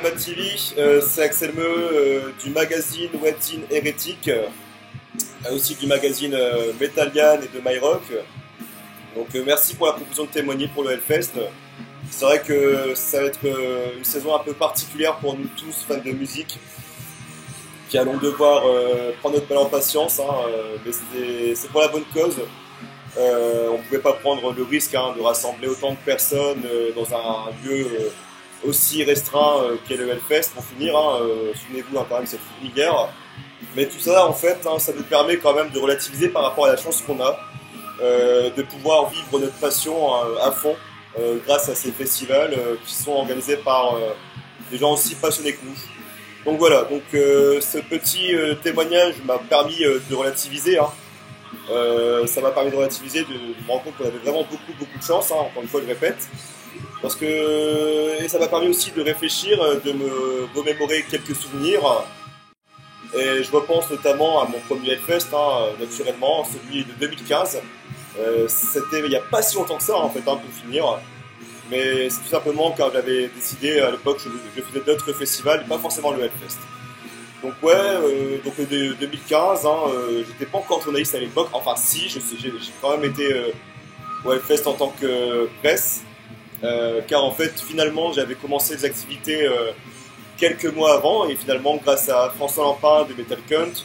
Matili, c'est Axel Meux du magazine Webzine Hérétique, aussi du magazine Metallian et de MyRock. Donc merci pour la proposition de témoigner pour le Hellfest. C'est vrai que ça va être une saison un peu particulière pour nous tous, fans de musique, qui allons devoir prendre notre mal en patience, mais c'est pour la bonne cause. On ne pouvait pas prendre le risque de rassembler autant de personnes dans un lieu aussi restreint qu'est le Hellfest pour finir. Souvenez-vous quand même, cette hier. Mais tout ça, en fait, ça nous permet quand même de relativiser par rapport à la chance qu'on a de pouvoir vivre notre passion à fond grâce à ces festivals qui sont organisés par des gens aussi passionnés que nous. Donc voilà, ce petit témoignage m'a permis de relativiser. Ça m'a permis de relativiser, de me rendre compte qu'on avait vraiment beaucoup de chance, encore une fois je répète. Et ça m'a permis aussi de réfléchir, de me remémorer quelques souvenirs. Et je repense notamment à mon premier Hellfest, naturellement, celui de 2015. C'était il n'y a pas si longtemps que ça, en fait, pour finir. Mais c'est tout simplement car j'avais décidé à l'époque, je faisais d'autres festivals, pas forcément le Hellfest. Donc donc 2015, j'étais pas encore journaliste à l'époque, enfin si, j'ai quand même été au Hellfest en tant que presse, car en fait finalement j'avais commencé les activités quelques mois avant, et finalement grâce à François Lampin de Metal Cunt,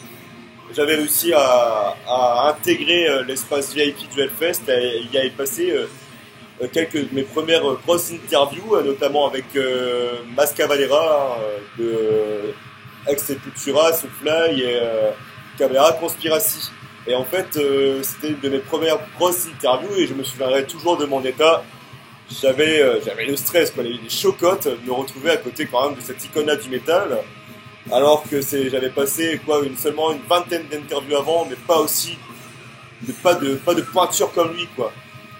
j'avais réussi à intégrer l'espace VIP du Hellfest et y aller passer quelques de mes premières grosses interviews, notamment avec Mas Cavalera de Ex Sepultura, Soulfly et Cavalera Conspiracy. Et en fait, c'était une de mes premières grosses interviews et je me souviendrai toujours de mon état. J'avais le stress, les chocottes, de me retrouver à côté quand même de cette icône-là du métal. Alors que j'avais passé seulement une vingtaine d'interviews avant, mais pas de pointure comme lui, quoi.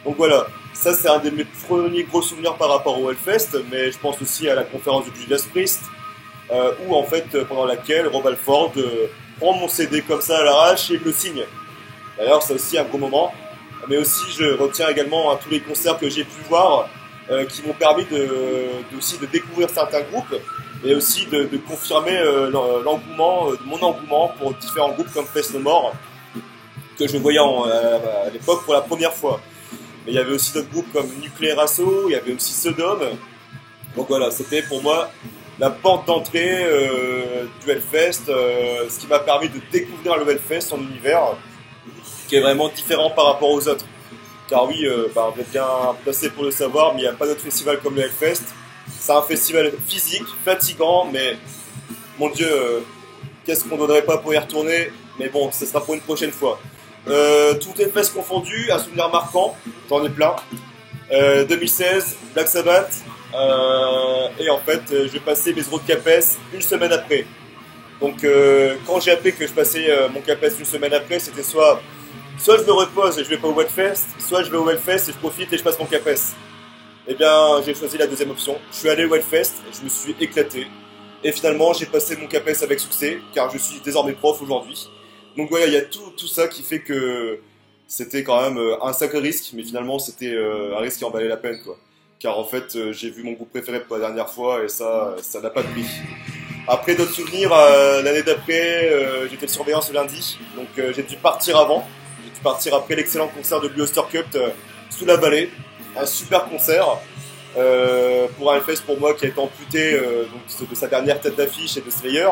Donc voilà, ça c'est un de mes premiers gros souvenirs par rapport au Hellfest, mais je pense aussi à la conférence de Judas Priest, où en fait, pendant laquelle Rob Halford prend mon CD comme ça à l'arrache et me le signe. D'ailleurs, c'est aussi un gros moment. Mais aussi, je retiens également tous les concerts que j'ai pu voir, qui m'ont permis aussi de découvrir certains groupes, et aussi de confirmer mon engouement pour différents groupes comme Faith No More, que je voyais à l'époque pour la première fois. Mais il y avait aussi d'autres groupes comme Nuclear Assault, il y avait aussi Sodom. Donc voilà, c'était pour moi la porte d'entrée du Hellfest, ce qui m'a permis de découvrir le Hellfest, son univers, qui est vraiment différent par rapport aux autres. Car oui, vous êtes bien placé pour le savoir, mais il n'y a pas d'autre festival comme le Hellfest. C'est un festival physique, fatigant, mais mon Dieu, qu'est-ce qu'on ne donnerait pas pour y retourner. Mais bon, ce sera pour une prochaine fois. Tout Hellfest confondu, un souvenir marquant, j'en ai plein. 2016, Black Sabbath, et en fait, je passais mes euros de CAPES une semaine après. Donc quand j'ai appris que je passais mon CAPES une semaine après, c'était soit je me repose et je vais pas au Hellfest, soit je vais au Hellfest et je profite et je passe mon CAPES. Eh bien, j'ai choisi la deuxième option. Je suis allé au Hellfest et je me suis éclaté. Et finalement, j'ai passé mon CAPES avec succès, car je suis désormais prof aujourd'hui. Donc voilà, il y a tout ça qui fait que c'était quand même un sacré risque, mais finalement c'était un risque qui en valait la peine, quoi. Car en fait, j'ai vu mon groupe préféré pour la dernière fois et ça n'a pas de prix. Après d'autres souvenirs, l'année d'après, j'étais de surveillance le lundi, donc j'ai dû partir avant. J'ai dû partir après l'excellent concert de Blue Oyster Cult sous la vallée. Un super concert pour un Hellfest pour moi qui a été amputé de sa dernière tête d'affiche et de Slayer.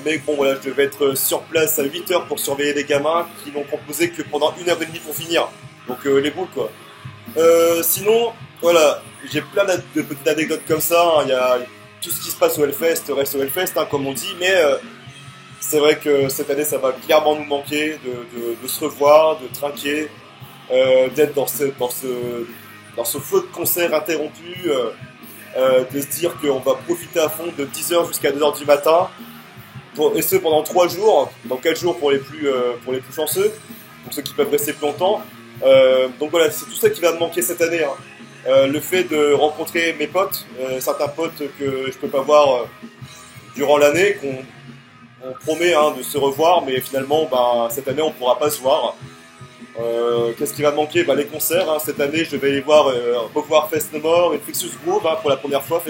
Mais bon voilà, je devais être sur place à 8h pour surveiller les gamins qui n'ont composé que pendant 1h30 pour finir. Donc les boules, quoi. Sinon, voilà, j'ai plein de petites anecdotes comme ça. Il y a tout ce qui se passe au Hellfest reste au Hellfest, comme on dit, mais c'est vrai que cette année ça va clairement nous manquer de se revoir, de trinquer, d'être dans ce flot de concerts interrompus, de se dire qu'on va profiter à fond de 10h jusqu'à 2h du matin, et ce pendant 3 jours, dans 4 jours pour les plus chanceux, pour ceux qui peuvent rester plus longtemps. Donc voilà, c'est tout ça qui va me manquer cette année. Le fait de rencontrer mes potes, certains potes que je peux pas voir durant l'année, qu'on promet de se revoir, mais finalement cette année on pourra pas se voir. Qu'est-ce qui va me manquer? Les concerts. Cette année je vais aller revoir Faith No More et Infectious Groove pour la première fois.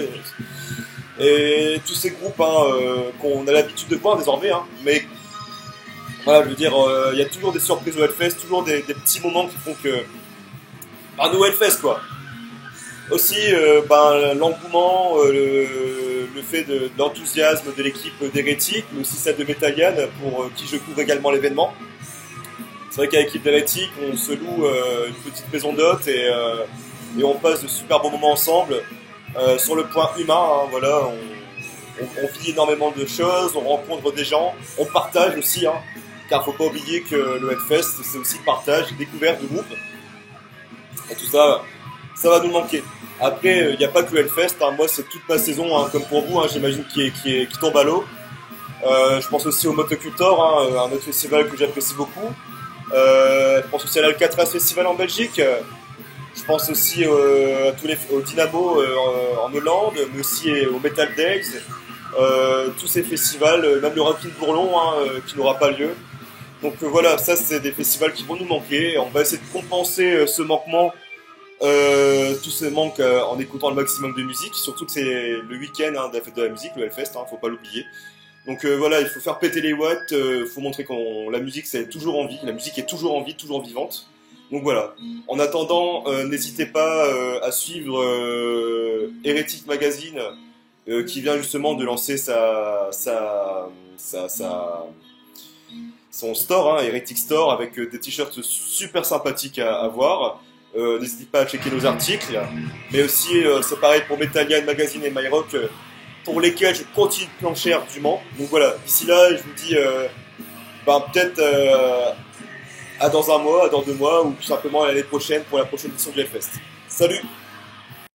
et tous ces groupes qu'on a l'habitude de voir désormais, mais voilà, je veux dire, il y a toujours des surprises au Hellfest, toujours des petits moments qui font que... nous, Hellfest, quoi. Aussi, l'engouement, le fait de l'enthousiasme de l'équipe d'Hérétique, mais aussi celle de Metallian, pour qui je couvre également l'événement. C'est vrai qu'à l'équipe d'Hérétique, on se loue une petite maison d'hôtes et on passe de super bons moments ensemble. Sur le point humain, voilà, on vit énormément de choses, on rencontre des gens, on partage aussi, car faut pas oublier que le Hellfest, c'est aussi le partage, découverte de groupe. Et tout ça, ça va nous manquer. Après, il n'y a pas que le Hellfest, moi c'est toute ma saison, comme pour vous, j'imagine, qui tombe à l'eau. Je pense aussi au Motocultor, un autre festival que j'apprécie beaucoup. Je pense aussi à l'Alcatraz Festival en Belgique. Je pense aussi au Dynamo en Hollande, mais aussi au Metal Days. Tous ces festivals, même le Rockin' Bourlon, qui n'aura pas lieu. Donc voilà, ça c'est des festivals qui vont nous manquer. On va essayer de compenser ce manquement, tout ce manque en écoutant le maximum de musique. Surtout que c'est le week-end de la fête de la musique, le Hellfest, faut pas l'oublier. Donc voilà, il faut faire péter les watts, faut montrer que la musique c'est toujours en vie, la musique est toujours en vie, toujours vivante. Donc voilà. En attendant, n'hésitez pas à suivre Heretic Magazine, qui vient justement de lancer son store, Heretic Store, avec des t-shirts super sympathiques à voir. N'hésitez pas à checker nos articles, mais aussi c'est pareil pour Metallian Magazine et MyRock, pour lesquels je continue de plancher ardument. Donc voilà, d'ici là, je vous dis peut-être à dans un mois, à dans 2 mois, ou tout simplement à l'année prochaine pour la prochaine édition du Hellfest. Salut!